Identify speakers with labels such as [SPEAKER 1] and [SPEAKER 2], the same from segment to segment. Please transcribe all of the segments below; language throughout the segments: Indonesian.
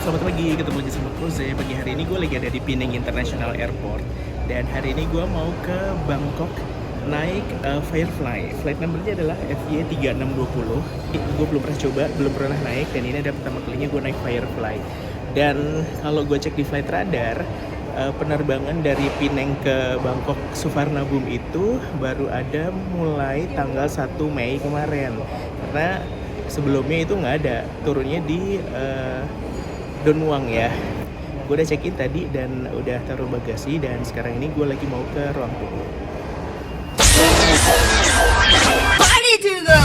[SPEAKER 1] selamat pagi, ketemu lagi sama Koze. Pagi hari ini gue lagi ada di Penang International Airport. Dan hari ini gue mau ke Bangkok naik Firefly. Flight numbernya adalah FY3620. Gue belum pernah coba, belum pernah naik. Dan ini ada pertama kalinya gue naik Firefly. Dan kalau gue cek di Flight Radar, penerbangan dari Penang ke Bangkok Suvarnabhumi itu baru ada mulai tanggal 1 Mei kemarin. Karena sebelumnya itu nggak ada, turunnya di Don Muang ya. Gue udah check-in tadi dan udah taruh bagasi, dan sekarang ini gue lagi mau ke ruang tunggu.
[SPEAKER 2] Party to go!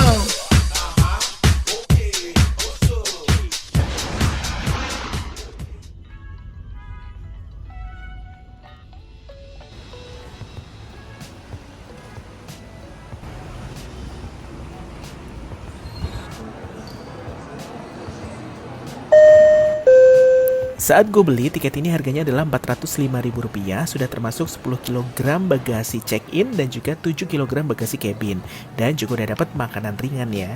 [SPEAKER 1] Saat gue beli, tiket ini harganya adalah Rp405.000, sudah termasuk 10 kg bagasi check-in dan juga 7 kg bagasi cabin. Dan juga udah dapat makanan ringan ya.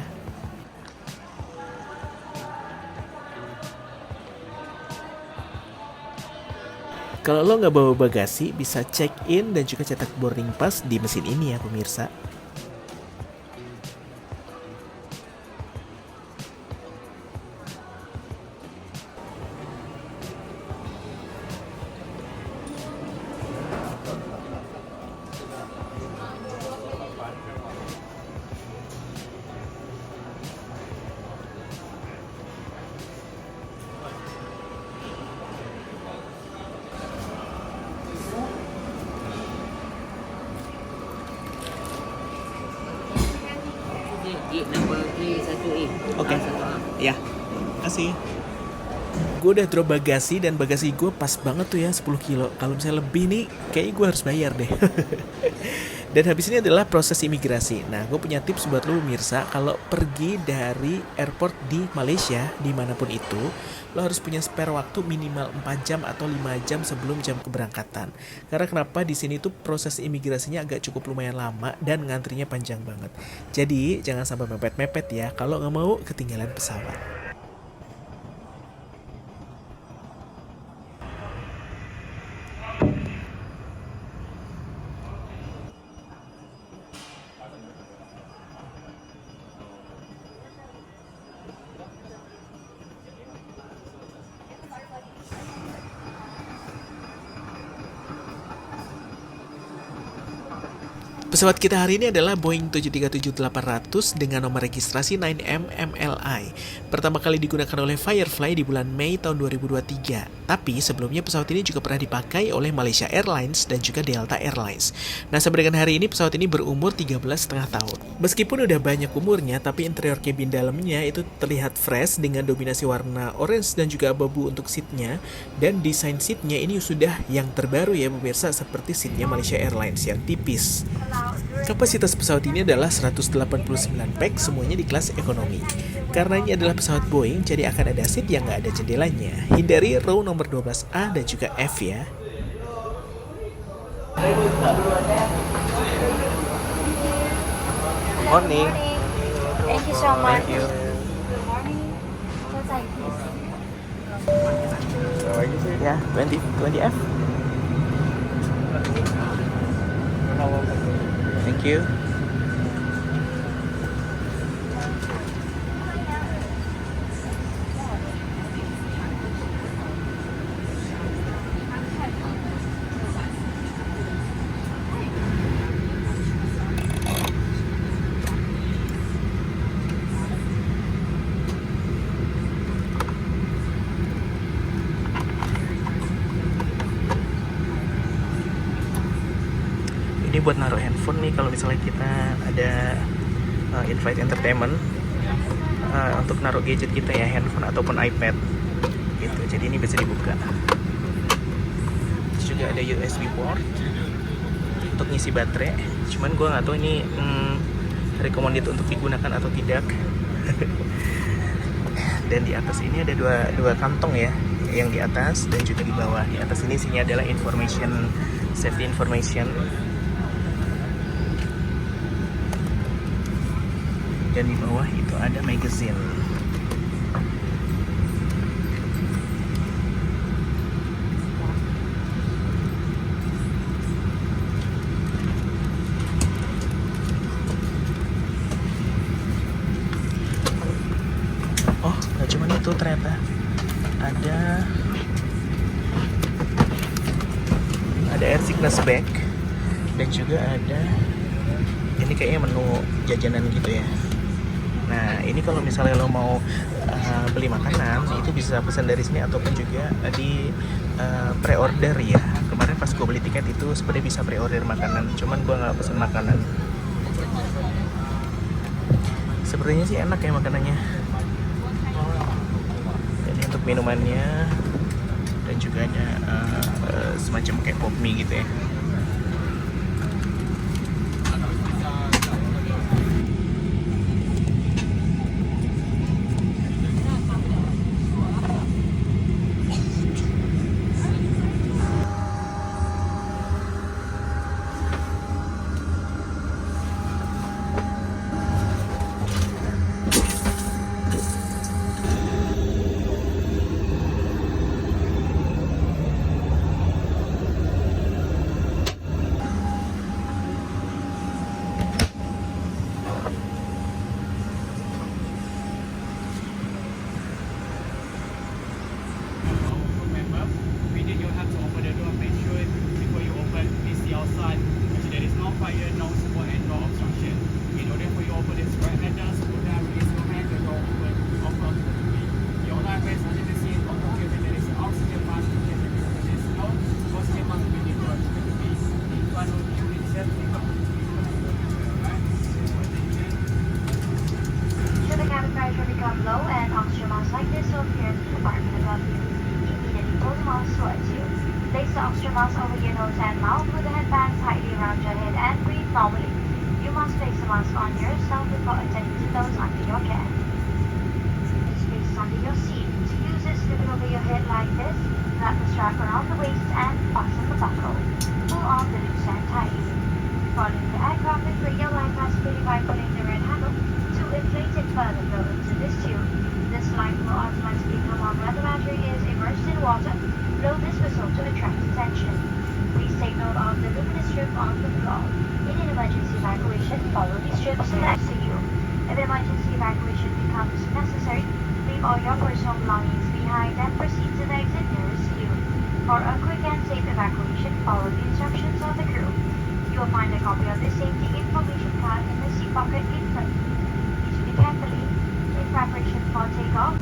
[SPEAKER 1] Kalau lo nggak bawa bagasi, bisa check-in dan juga cetak boarding pass di mesin ini ya pemirsa.
[SPEAKER 2] Gate number A1A.
[SPEAKER 1] Oke.
[SPEAKER 2] A1A.
[SPEAKER 1] Ya, kasih. Gue udah drop bagasi dan bagasi gue pas banget tuh ya 10 kilo. Kalau misalnya lebih nih, kayaknya gue harus bayar deh. Dan habis ini adalah proses imigrasi. Nah, gue punya tips buat lo pemirsa. Kalau pergi dari airport di Malaysia, dimanapun itu, lo harus punya spare waktu minimal 4 jam atau 5 jam sebelum jam keberangkatan. Karena kenapa? Di sini tuh proses imigrasinya agak cukup lumayan lama dan ngantrinya panjang banget. Jadi, jangan sampai mepet-mepet ya. Kalau nggak mau ketinggalan pesawat. Pesawat kita hari ini adalah Boeing 737-800 dengan nomor registrasi 9M MLI. Pertama kali digunakan oleh Firefly di bulan Mei tahun 2023. Tapi sebelumnya pesawat ini juga pernah dipakai oleh Malaysia Airlines dan juga Delta Airlines. Nah, sampai dengan hari ini pesawat ini berumur 13,5 tahun. Meskipun udah banyak umurnya, tapi interior cabin dalamnya itu terlihat fresh dengan dominasi warna orange dan juga abu-abu untuk seatnya. Dan desain seatnya ini sudah yang terbaru ya pemirsa, seperti seatnya Malaysia Airlines yang tipis. Kapasitas pesawat ini adalah 189 pax, semuanya di kelas ekonomi. Karena ini adalah pesawat Boeing, jadi akan ada seat yang nggak ada jendelanya. Hindari row nomor 12A dan juga F ya. Morning.
[SPEAKER 3] Thank you so much.
[SPEAKER 1] Thank you.
[SPEAKER 3] Good morning. What's like this?
[SPEAKER 1] Ya, 20F. Thank you. Ini buat naruh handphone nih kalau misalnya kita ada in-flight entertainment, untuk naruh gadget kita ya, handphone ataupun iPad gitu. Jadi ini bisa dibuka. Terus juga ada USB port untuk ngisi baterai. Cuman gue nggak tahu ini recommended untuk digunakan atau tidak. Dan di atas ini ada dua kantong ya, yang di atas dan juga di bawah. Di atas ini isinya adalah safety information. Dan di bawah itu ada magazine. itu ternyata ada air sickness bag, dan juga ada ini kayaknya menu jajanan gitu ya. Nah ini kalau misalnya lo mau beli makanan itu bisa pesan dari sini ataupun juga di pre-order ya. Kemarin pas gue beli tiket itu sebenarnya bisa pre-order makanan, cuman gue nggak pesen makanan. Sepertinya sih enak ya makanannya. Ini untuk minumannya, dan juga ada semacam kayak pop mie gitu ya.
[SPEAKER 3] Should the cabin pressure become low and oxygen mask like this will appear in the compartment above you, immediately pull the mask towards you. Place the oxygen mask over your nose and mouth with the headband tightly around your head and breathe normally. You must place the mask on yourself before attending to those under your care. The space under your seat. To use this, slip it over your head like this, wrap the strap around the waist and fasten the buckle. Pull on the loose and tightly. Following the aircraft, and free your life mask fully by pulling the red handle to inflate it further blow into this tube. This light will automatically come on when the battery is immersed in water. Blow this whistle to attract attention. Please take note of the luminous strip on the floor. In an emergency evacuation, follow these strips next to you. If emergency evacuation becomes necessary, leave all your personal belongings behind and proceed to the exit nearest to you. For a quick and safe evacuation, follow the instructions of the crew. You will find a copy of the safety information card in the seat pocket in front. Use it carefully in preparation for takeoff.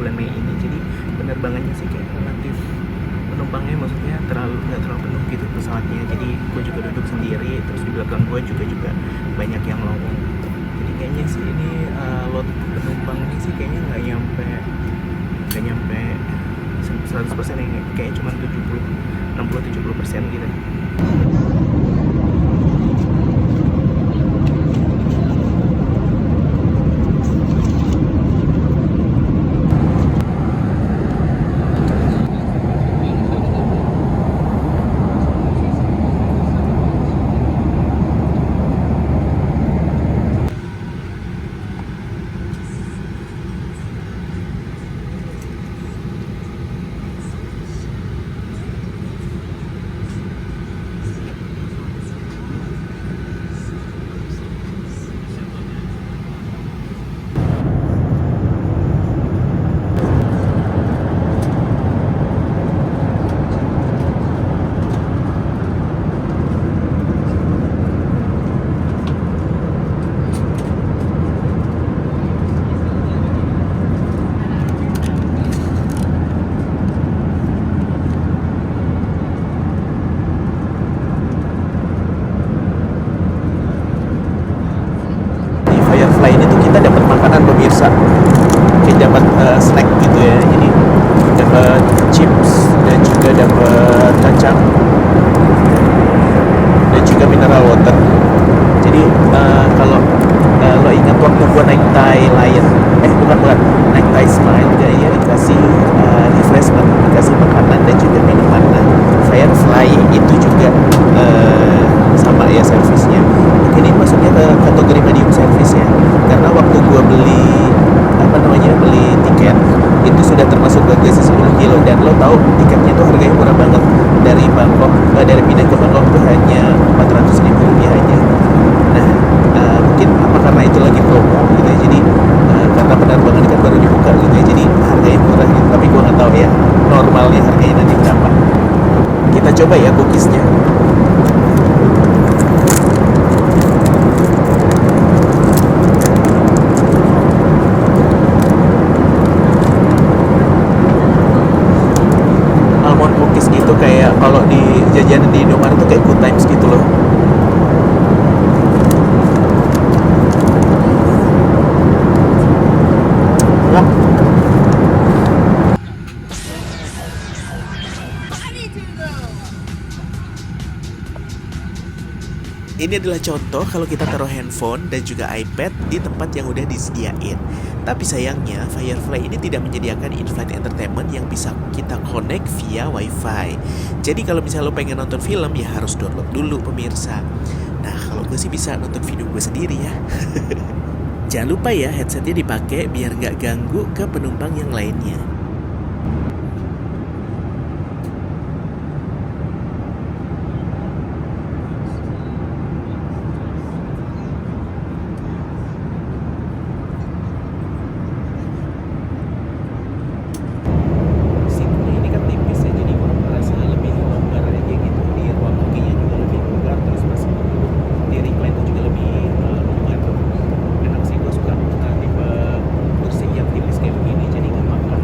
[SPEAKER 1] bulan Mei ini, jadi penerbangannya sih kayak relatif penumpangnya maksudnya nggak terlalu penuh gitu pesawatnya. Jadi gue juga duduk sendiri, terus di belakang gue juga banyak yang lowong. Jadi kayaknya sih ini lot penumpangnya sih kayaknya nggak nyampe 100% ya, kayaknya cuma 60-70% gitu. pemirsa, kayak dapat snack gitu ya. Jadi dapat chips dan juga dapat kacang dan juga mineral water. Jadi kalau lo ingat waktu gua naik Thai Lion, bukan naik Thai Smile, ya dikasih refreshment, dikasih makanan dan juga minuman. Nah, Firefly itu juga sama ya servisnya. Mungkin ini masuknya ke kategori medium service ya, karena waktu gua beli tiket itu sudah termasuk bagasi 10 kilo, dan lo tahu tiketnya tuh harganya murah banget. Dari Bangkok, dari Penang ke Bangkok tuh hanya 400.000 rupiah aja. Nah, mungkin apa karena itu lagi promo gitu ya, jadi karena penerbangan kan baru dibuka gitu ya, jadi harganya murah gitu. Tapi gua nggak tahu ya normalnya harganya nanti berapa. Kita coba ya cookiesnya. Almond cookies gitu kayak kalau di jajanan di Indomaret tuh kayak Good Times gitu loh. Wah, ini adalah contoh kalau kita taruh handphone dan juga iPad di tempat yang udah disediain. Tapi sayangnya Firefly ini tidak menyediakan in-flight entertainment yang bisa kita connect via WiFi. Jadi kalau misalnya lo pengen nonton film ya harus download dulu pemirsa. Nah kalau gue sih bisa nonton video gue sendiri ya. Jangan lupa ya headsetnya dipakai biar nggak ganggu ke penumpang yang lainnya. Seatnya ini kan tipis ya, jadi gue merasa lebih longgar aja gitu. Di ruang bookingnya juga lebih longgar, terus pas di recline itu juga lebih longgar. Enak sih, gue suka tipe kursi yang tipis kayak begini, jadi nggak makan.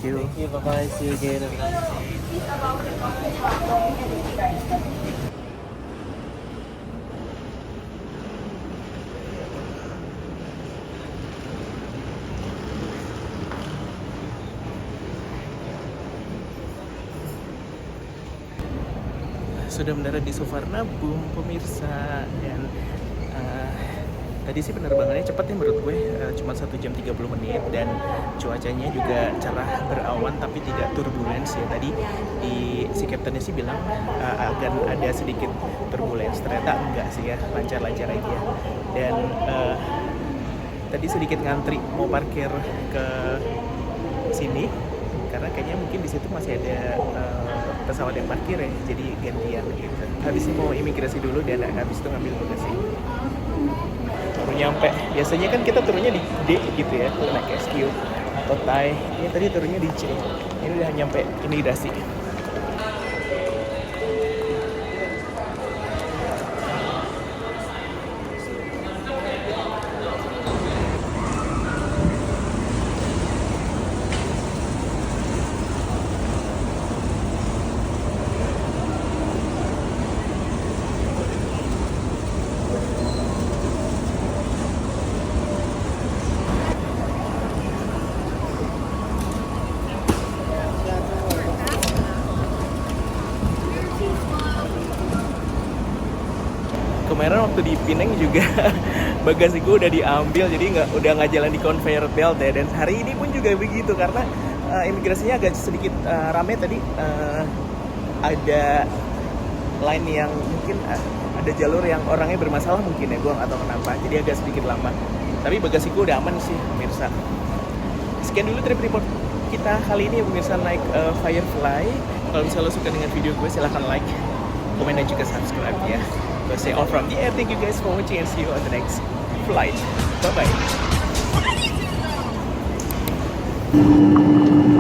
[SPEAKER 1] you.
[SPEAKER 2] Thank you. Bye bye. See you again. Have a nice day.
[SPEAKER 1] Sudah mendarat di Suvarnabhumi pemirsa, dan tadi sih penerbangannya cepat ya menurut gue, cuma 1 jam 30 menit, dan cuacanya juga cerah berawan tapi tidak turbulence ya. Tadi si kaptennya sih bilang akan ada sedikit turbulence, ternyata enggak sih ya, lancar-lancar aja. Dan tadi sedikit ngantri mau parkir ke sini karena kayaknya mungkin di situ masih ada pesawat yang parkir ya, jadi gantian gitu. Habis ini mau imigrasi dulu dan habis itu ngambil bagasi. Baru nyampe. Biasanya kan kita turunnya di D gitu ya, naik SQ atau Thai. Ini tadi turunnya di C. Ini udah nyampe imigrasi. Kemarin waktu di Pineng juga bagasiku udah diambil, jadi udah nggak jalan di conveyor belt ya. Dan hari ini pun juga begitu karena imigrasinya agak sedikit rame tadi. Ada line yang mungkin ada jalur yang orangnya bermasalah mungkin ya, gue nggak tahu kenapa. Jadi agak sedikit lama. Tapi bagasiku udah aman sih pemirsa. Sekian dulu trip report kita kali ini ya pemirsa, naik Firefly. Kalau misalnya lo suka dengan video gue, silahkan like, komen, dan juga subscribe ya. So say all from the air. Thank you guys for watching and see you on the next flight. Bye bye.